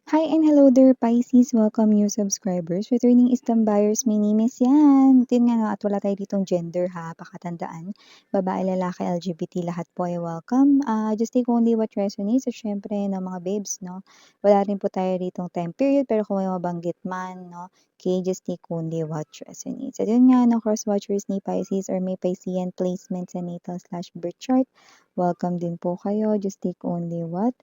Hi and hello there, Pisces. Welcome new subscribers. Returning Istam buyers, my name is Yan. Tin nga no, at wala tayo ditong gender ha, pakatandaan. Babae, lalaki, LGBT, lahat po ay welcome. Just take only what resonates. At syempre, no, mga babes, no, wala rin po tayo ditong time period, pero kung may mabanggit man, no, okay, just take only what resonates. At yun nga, no, cross watchers ni Pisces or may Piscean placements sa natal/birth chart. Welcome din po kayo. Just take only what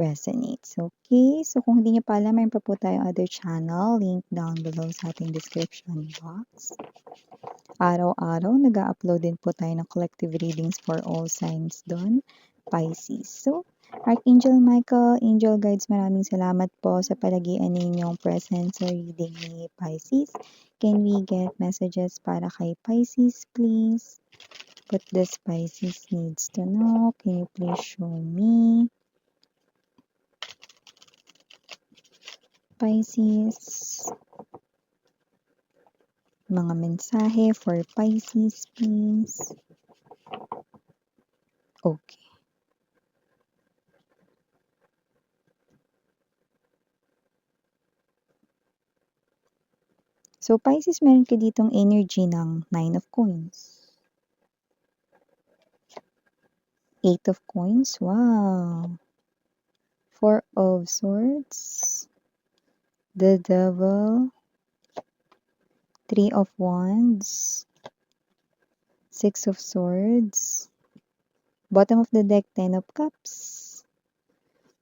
resonates. Okay, so kung hindi niyo pa alam, mayroon pa po tayong other channel, link down below sa ating description box. Araw-araw, nag-upload din po tayo ng collective readings for all signs doon, Pisces. So, Archangel Michael, Angel Guides, maraming salamat po sa palagian ninyong presence sa reading ni Pisces. Can we get messages para kay Pisces, please? What does Pisces needs to know? Can you please show me? Pisces, mga mensahe for Pisces, please. Okay. So, Pisces, meron ka ditong energy ng 9 of Coins. 8 of Coins, wow. 4 of Swords. The Devil. 3 of Wands. 6 of Swords. Bottom of the deck, 10 of Cups.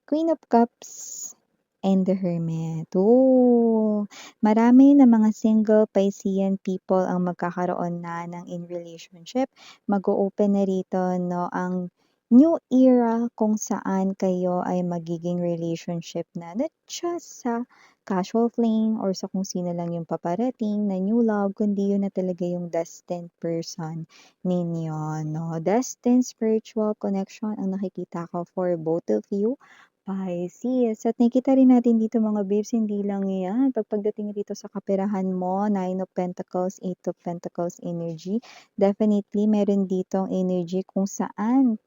Queen of Cups. And the Hermit. Oh, marami na mga single Piscean people ang magkakaroon na ng in relationship. Mag-o-open na rito, no, ang new era kung saan kayo ay magiging relationship na. Not just sa casual fling or sa kung sino lang yung paparating na new love, kundi yun na talaga yung destined person ninyo, no? Destined spiritual connection ang nakikita ko for both of you. Pisces. At nakikita rin natin dito mga babes, hindi lang yan. Pagdating dito sa kaperahan mo, 9 of Pentacles, 8 of Pentacles energy, definitely meron ditong energy kung saan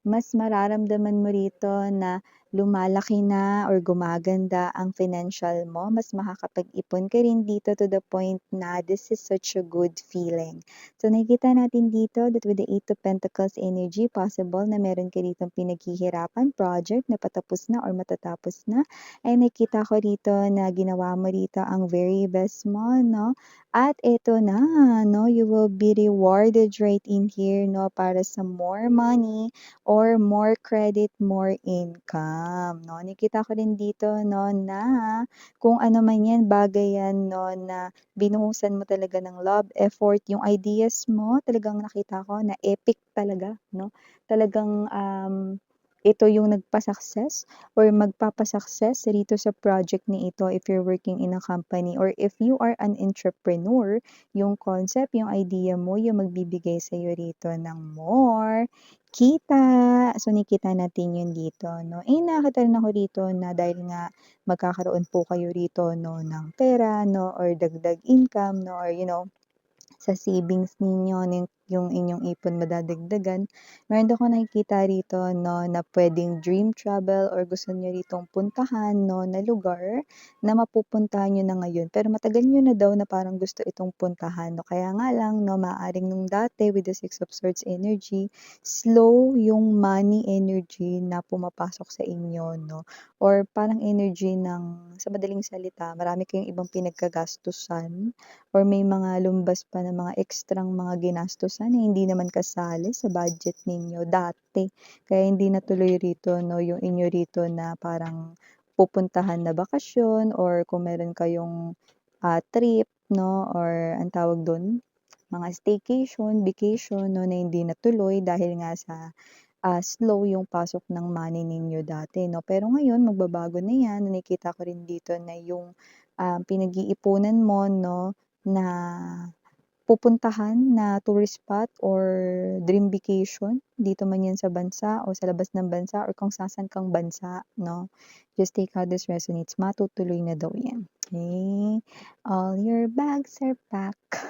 mas mararamdaman mo rito na lumalaki na or gumaganda ang financial mo, mas makakapag-ipon ka rin dito to the point na this is such a good feeling. So nakikita natin dito that with the 8 of Pentacles energy, possible na meron ka ditong pinaghihirapan project na patapos na or matatapos na. Ay nakita ko rito na ginawa mo rito ang very best mo, no? At ito na, no? You will be rewarded right in here, no? Para sa more money, or more credit, more income, no? Nakita ko rin dito, no, na kung ano man yan, bagay yan, no, na binuhusan mo talaga ng love, effort, yung ideas mo, talagang nakita ko na epic talaga, no? Talagang ito yung nagpa-success or magpapa-success rito sa project ni ito if you're working in a company or if you are an entrepreneur, yung concept, yung idea mo, yung magbibigay sa'yo rito ng more kita. So, nakikita natin yun dito, no? Eh, nakakita rin ako rito na dahil nga magkakaroon po kayo rito, no, ng pera, no, or dagdag income, no, or, sa savings ninyo, yung inyong ipon madadagdagan. Meron ako nakikita rito, no, na pwedeng dream travel or gusto nyo ritong puntahan, no, na lugar na mapupuntahan nyo na ngayon. Pero matagal nyo na daw na parang gusto itong puntahan, no. Kaya nga lang, no, maaring nung dati with the 6 of Swords energy, slow yung money energy na pumapasok sa inyo, no. Or parang energy ng, sa madaling salita, marami kayong ibang pinagkagastusan or may mga lumbas pa na mga ekstrang mga ginastusan na hindi naman kasali sa budget ninyo dati. Kaya hindi natuloy rito, no, yung inyo rito na parang pupuntahan na bakasyon or kung meron kayong trip, no, or ang tawag doon, mga staycation, vacation, no, na hindi natuloy dahil nga sa slow yung pasok ng money ninyo dati, no. Pero ngayon magbabago na yan. Nakikita ko rin dito na yung pinag-iipunan mo, no, na pupuntahan na tourist spot or dream vacation, dito man yan sa bansa o sa labas ng bansa or kung saan kang bansa, no. Just take how this resonates. Matutuloy na daw yan. Okay? All your bags are packed.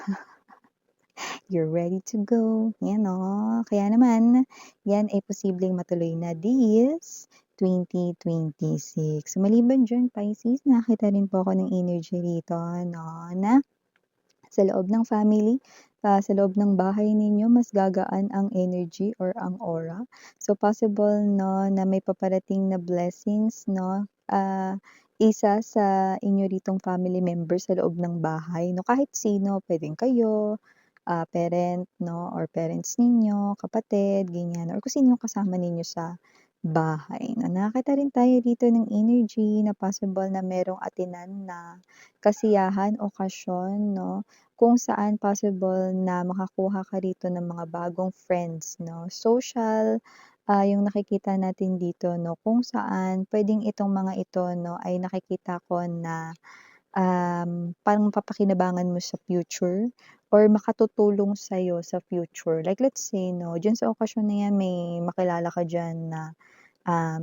You're ready to go. Yan o. Kaya naman, yan ay posibleng matuloy na this 2026. Maliban diyan, Pisces, nakakita rin po ako ng energy rito 'no, na sa loob ng family, sa loob ng bahay ninyo mas gagaan ang energy or ang aura. So possible 'no, na may paparating na blessings 'no, isa sa inyo ritong family member sa loob ng bahay 'no, kahit sino, puwedeng kayo, parent 'no, or parents ninyo, kapatid, ganyan, or kung sino yung kasama ninyo sa bahay 'no. Nakakita rin tayo dito ng energy na possible na merong atinan na kasiyahan, okasyon 'no, kung saan possible na makakuha ka rito ng mga bagong friends 'no. Social, yung nakikita natin dito 'no, kung saan puwedeng itong mga ito 'no, ay nakikita ko na parang mapapakinabangan mo sa future or makatutulong sa'yo sa future. Like let's say 'no, diyan sa okasyon na 'yan may makilala ka diyan na,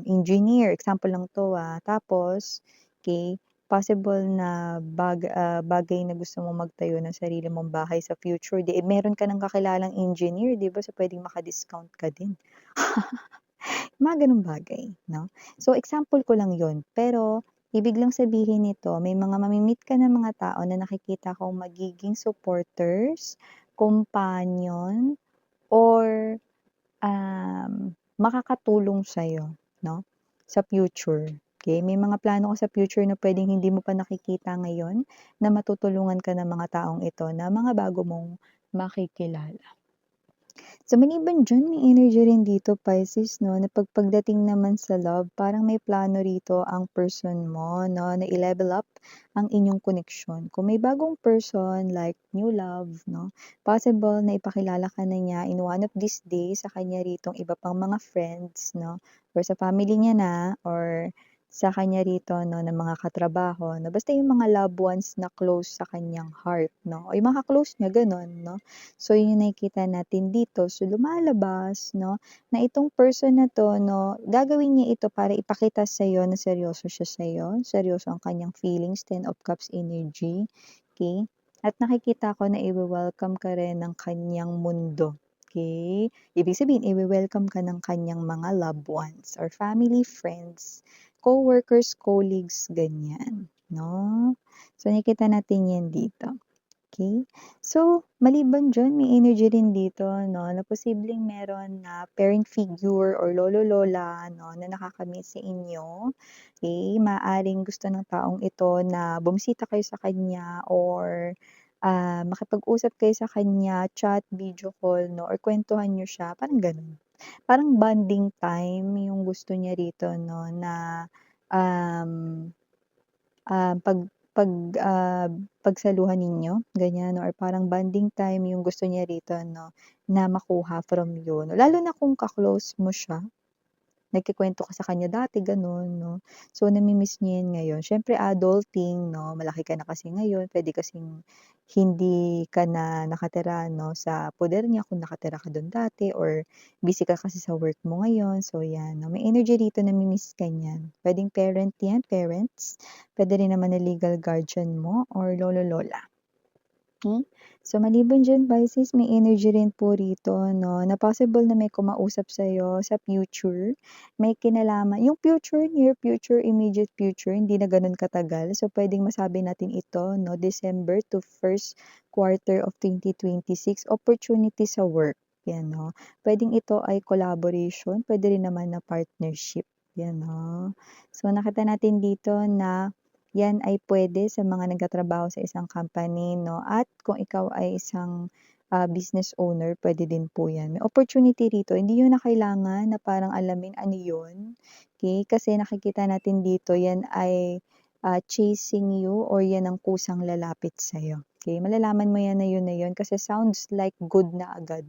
engineer, example lang 'to, tapos, okey, possible na bagay na gusto mong magtayo ng sarili mong bahay sa future, 'di meron ka ng kakilalang engineer, 'di ba, so puwedeng maka-discount ka din. Mga gano'ng bagay 'no. So example ko lang 'yun, pero ibig lang sabihin nito may mga mami-meet ka na mga tao na nakikita kong magiging supporters, companion, or makakatulong sa'yo 'no, sa future, okey? May mga plano ka sa future na puwedeng hindi mo pa nakikita ngayon, na matutulungan ka ng mga taong ito na mga bago mong makikilala. So, maliban diyan may energy rin dito, Pisces 'no, na pagdating naman sa love parang may plano rito ang person mo 'no, na i-level up ang inyong koneksyon. Kung may bagong person like new love 'no, possible na ipakilala ka na niya in one of these days sa kanya ritong iba pang mga friends 'no, or sa family niya na or sa kanya rito 'no, ng mga katrabaho 'no, basta yung mga loved ones na close sa kanyang heart 'no, o yung mga ka-close niya gano'n 'no. So, yun yung nakikita natin dito. So, lumalabas 'no, na itong person na 'to 'no, gagawin niya ito para ipakita sa'yo na seryoso siya sa'yo, seryoso ang kanyang feelings, Ten of Cups energy, okey? At nakikita ko na iwe-welcome ka rin ng kanyang mundo, okey? Ibig sabihin iwe-welcome ka ng kanyang mga loved ones or family, friends, coworkers, colleagues, ganyan 'no. So, nakikita natin 'yan dito. Okay. So, maliban diyan may energy rin dito 'no, na posibleng meron na parent figure or lolo-lola 'no, na nakaka-meet sa inyo. Okay. Maaaring gusto ng taong ito na bumisita kayo sa kanya or, makipag-usap kayo sa kanya, chat, video call 'no, or kuwentuhan niyo siya, parang gano'n. Parang bonding time yung gusto niya rito 'no, na, um Ah, pag, ah, pagsaluhan ninyo, ganyan or parang bonding time yung gusto niya rito 'no, na makuha from you 'no. Lalo na kung ka-close mo siya, nagkukuwento ka sa kanya dati gano'n 'no. So, nami-miss niya 'yan ngayon. Siyempre adulting 'no, malaki ka na kasi ngayon, puwede kasing hindi ka na nakatira 'no, sa poder niya kung nakatira ka do'n dati or busy ka kasi sa work mo ngayon. So 'yan 'no, may energy rito nami-miss ka niyan. Puwedeng parent 'yan, parents, puwede rin naman na legal guardian mo or lolo-lola. So, maliban diyan, Pisces, may energy rin po rito 'no, na possible na may kumausap sa'yo sa future. May kinalaman yung future, near future, immediate future, hindi na gano'n katagal. So, puwedeng masabi natin ito 'no, December to first quarter of 2026, opportunity sa work, 'yan 'no. Puwedeng ito ay collaboration, puwede rin naman na partnership, 'yan 'no. So, nakita natin dito na 'yan ay puwede sa mga nagtatrabaho sa isang company 'no, at kung ikaw ay isang, business owner puwede din po 'yan. May opportunity rito, hindi niyo na kailangan na parang alamin ano 'yun, okey? Kasi nakikita natin dito 'yan ay, chasing you or 'yan ang kusang lalapit sa'yo, okey? Malalaman mo 'yan na 'yun kasi sounds like good na agad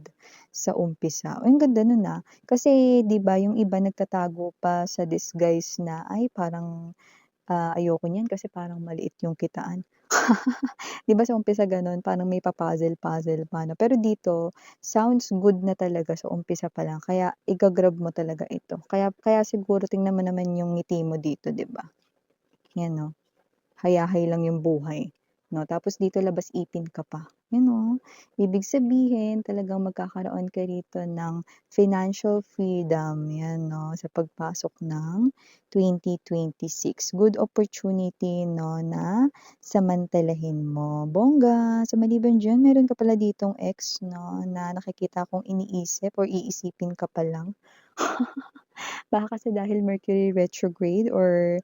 sa umpisa. Uy, ang ganda nun, kasi 'di ba yung iba nagtatago pa sa disguise na, "Ay parang ayoko niyan kasi parang maliit yung kitaan." 'Di ba sa umpisa gano'n, parang may pa-puzzle-puzzle pa 'no, pero dito sounds good na talaga sa umpisa pa lang kaya iga-grab mo talaga ito. Kaya kaya siguro tingnan mo naman yung ngiti mo dito, 'di ba? 'Yan 'no, hayahay lang yung buhay 'no, tapos dito labas ipin ka pa. Ibig sabihin talagang magkakaroon ka rito ng financial freedom, 'yan 'no, sa pagpasok ng 2026. Good opportunity 'no, na samantalahin mo, bongga. So, maliban diyan meron ka pala ditong ex 'no, na nakikita kong iniisip or iisipin ka pa lang. Baka kasi dahil Mercury retrograde or,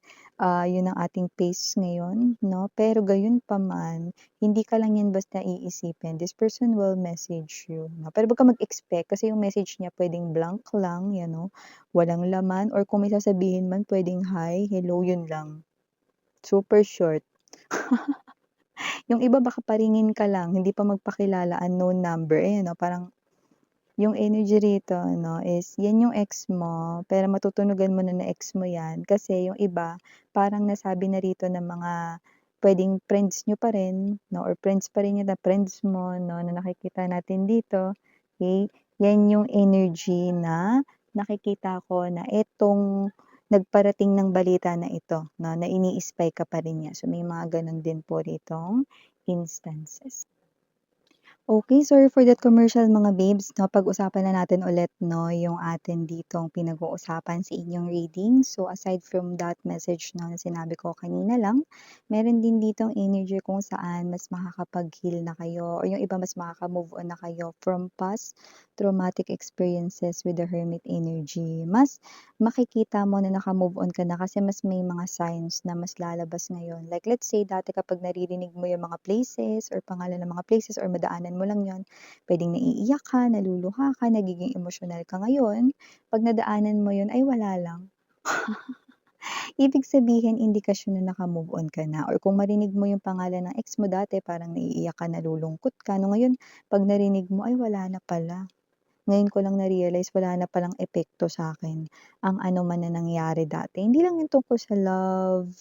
'yun ang ating pace ngayon 'no, pero gayunpaman hindi ka lang 'yan basta iisipin, this person will message you 'no, pero 'wag kang mag-expect kasi yung message niya puwedeng blank lang, 'yan 'no, walang laman or kung may sasabihin man puwedeng hi, hello, 'yun lang. Super short. Yung iba baka paringin ka lang, hindi pa magpakilala, unknown number, ayan 'no, parang yung energy rito ano is yan yung ex mo, pero matutunugan mo na ex mo yan kasi yung iba parang nasabi na rito ng mga puwedeng friends niyo pa rin 'no or friends pa rin yun na friends mo 'no na nakikita natin dito, okey. Yan yung energy na nakikita ko na etong nagparating ng balita na ito 'no, na ini-spy ka pa rin niya. So, may mga gano'n din po ritong instances. Okay, sorry for that commercial mga babes 'no, pag-usapan na natin ulit 'no, yung atin ditong pinag-uusapan sa inyong reading. So, aside from that message 'no, na sinabi ko kanina lang, meron din ditong energy kung saan mas makakapag-heal na kayo or yung iba mas makaka-move on na kayo from past traumatic experiences with the hermit energy. Mas makikita mo na naka-move on ka na kasi mas may mga signs na mas lalabas ngayon. Like let's say dati kapag naririnig mo yung mga places or pangalan ng mga places or madaanan mo lang yon, puwedeng naiiyak ka, naluluha ka, nagiging emosyonal ka. Ngayon, 'pag nadaanan mo yun ay wala lang. Ibig sabihin indikasyon na naka-move on ka na or kung marinig mo yung pangalan ng ex mo dati parang naiiyak ka, nalulungkot ka, no ngayon 'pag narinig mo, ay wala na pala. Ngayon ko lang na-realize wala na palang epekto sa'kin ang ano man na nangyari dati. Hindi lang yung tungkol sa love,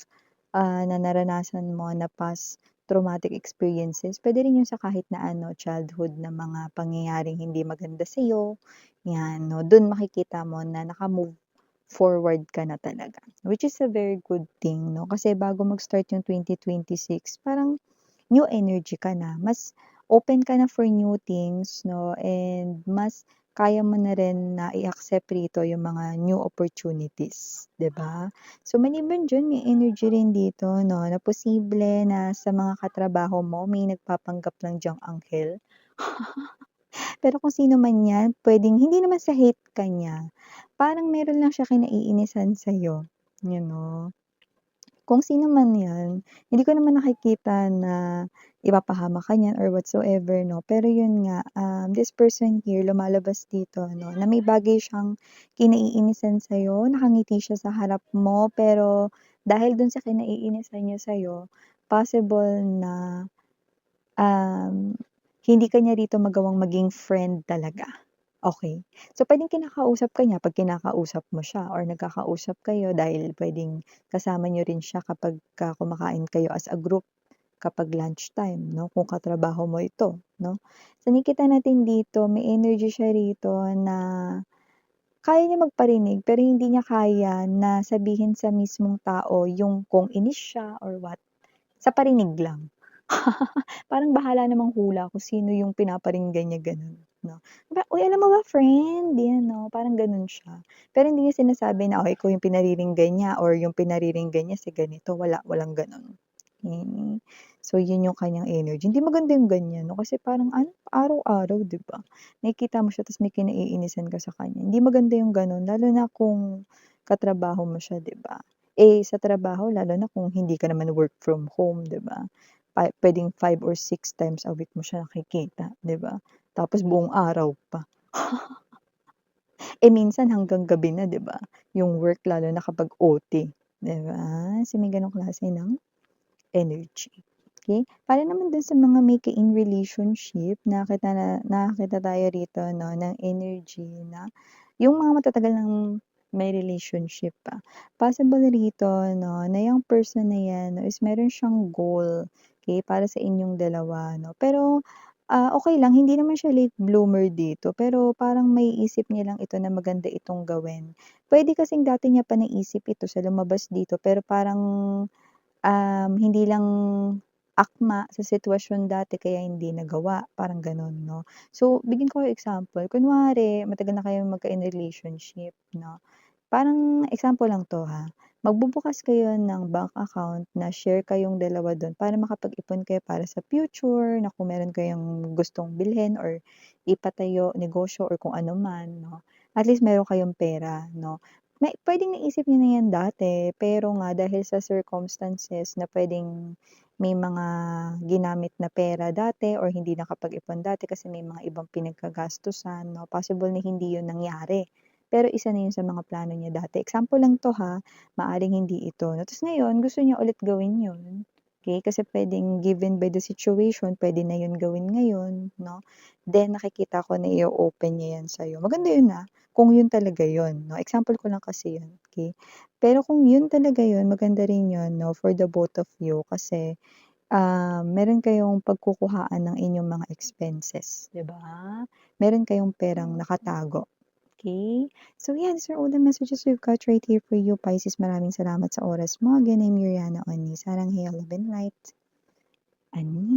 na naranasan mo na past traumatic experiences, puwede rin yun sa kahit na ano, childhood na mga pangyayaring hindi maganda sa'yo, 'yan 'no. Dun makikita mo na naka-move forward ka na talaga, which is a very good thing 'no, kasi bago mag-start yung 2026 parang new energy ka na, mas open ka na for new things 'no, and mas kaya mo na rin na i-accept rito yung mga new opportunities, 'di ba? So, maliban diyan may energy rin dito 'no, na posible na sa mga katrabaho mo may nagpapanggap lang diyang anghel. Pero kung sino man 'yan, puwedeng hindi naman sa hate ka niya, parang meron lang siya kinaiinisan sa'yo, you know? Kung sino man 'yan, hindi ko naman nakikita na ipapahamak ka niyan or whatsoever 'no, pero 'yun nga, this person here lumalabas dito 'no, na may bagay siyang kinaiinisan sa'yo, nakangiti siya sa harap mo, pero dahil dun sa kinaiinisan niya sa'yo, possible na Um, hindi ka niya rito magawang maging friend talaga, okey? So, puwedeng kinakausap ka niya 'pag kinakausap mo siya or nagkakausap kayo dahil puwedeng kasama niyo rin siya kapagka kumakain kayo as a group kapag lunchtime 'no, kung katrabaho mo ito 'no. So, nakikita natin dito may energy siya rito na kaya niya magparinig pero hindi niya kaya na sabihin sa mismong tao yung kung inis siya or what, sa parinig lang. Parang bahala namang hula kung sino yung pinaparinggan niya gano'n, 'no. "Uy, alam mo ba friend?" 'Yan 'no, parang gano'n siya. Pero hindi niya sinasabi na, "Oh, ikaw yung pinariringgan niya or yung pinariringgan niya si ganito." Walang gano'n. Hmm. So, 'yun yung kanyang energy. Hindi maganda yung ganyan 'no, kasi parang ano, araw-araw 'di ba? Nakikita mo siya ta's may kinaiinisan ka sa kanya. Hindi maganda yung gano'n lalo na kung katrabaho mo siya 'di ba? Eh, sa trabaho lalo na kung hindi ka naman work from home 'di ba? Puwedeng 5 or 6 times a week mo siya nakikita, 'di ba? Tapos buong araw pa. Eh, minsan hanggang gabi na, 'di ba? Yung work lalo na kapag OT, 'di ba? So, may gano'ng klase ng energy, okey? Para naman dun sa mga may ka-in relationship, nakakita tayo rito 'no, ng energy na yung mga matatagal ng may relationship pa. Possible rito 'no, na yung person na 'yan 'no, is meron siyang goal, okey, para sa inyong dalawa 'no. Pero, okey lang, hindi naman siya late bloomer dito, pero parang maiisip niya lang ito na maganda itong gawin. Puwede kasing dati niya pa naisip ito sa lumabas dito, pero parang hindi lang akma sa sitwasyon dati kaya hindi nagawa, parang gano'n 'no. So, bigyan ko kayo example, kunwari matagal na kayong magka-in relationship 'no, parang example lang 'to ha, magbubukas kayo ng bank account na share kayong dalawa dun para makapag-ipon kayo para sa future na kung meron kayong gustong bilhin or ipatayo, negosyo or kung ano man 'no, at least meron kayong pera 'no. Puwedeng naisip niyo na 'yan dati, pero nga dahil sa circumstances na puwedeng may mga ginamit na pera dati or hindi nakapag-ipon dati kasi may mga ibang pinagkagastusan 'no, possible na hindi 'yun nangyari. Pero isa na 'yun sa mga plano niya dati. Example lang 'to ha, maaaring hindi ito 'no, ta's ngayon gusto niya ulit gawin 'yun, okey? Kasi puwedeng given by the situation, puwede na 'yun gawin ngayon 'no, then nakikita ko na i-o-open niya 'yan sa'yo. Maganda 'yun, kung 'yun talaga 'yun 'no, example ko lang kasi 'yun, okey? Pero kung 'yun talaga 'yun, maganda rin 'yun 'no, for the both of you kasi meron kayong pagkukuhaan ng inyong mga expenses, 'di ba? Meron kayong perang nakatago, okey? So yan, these are all the messages we've got right here for you, Pisces. Maraming salamat sa oras mo. Again, I'm Yuriana Oni. Sarang Hail, Love and Light. Ani.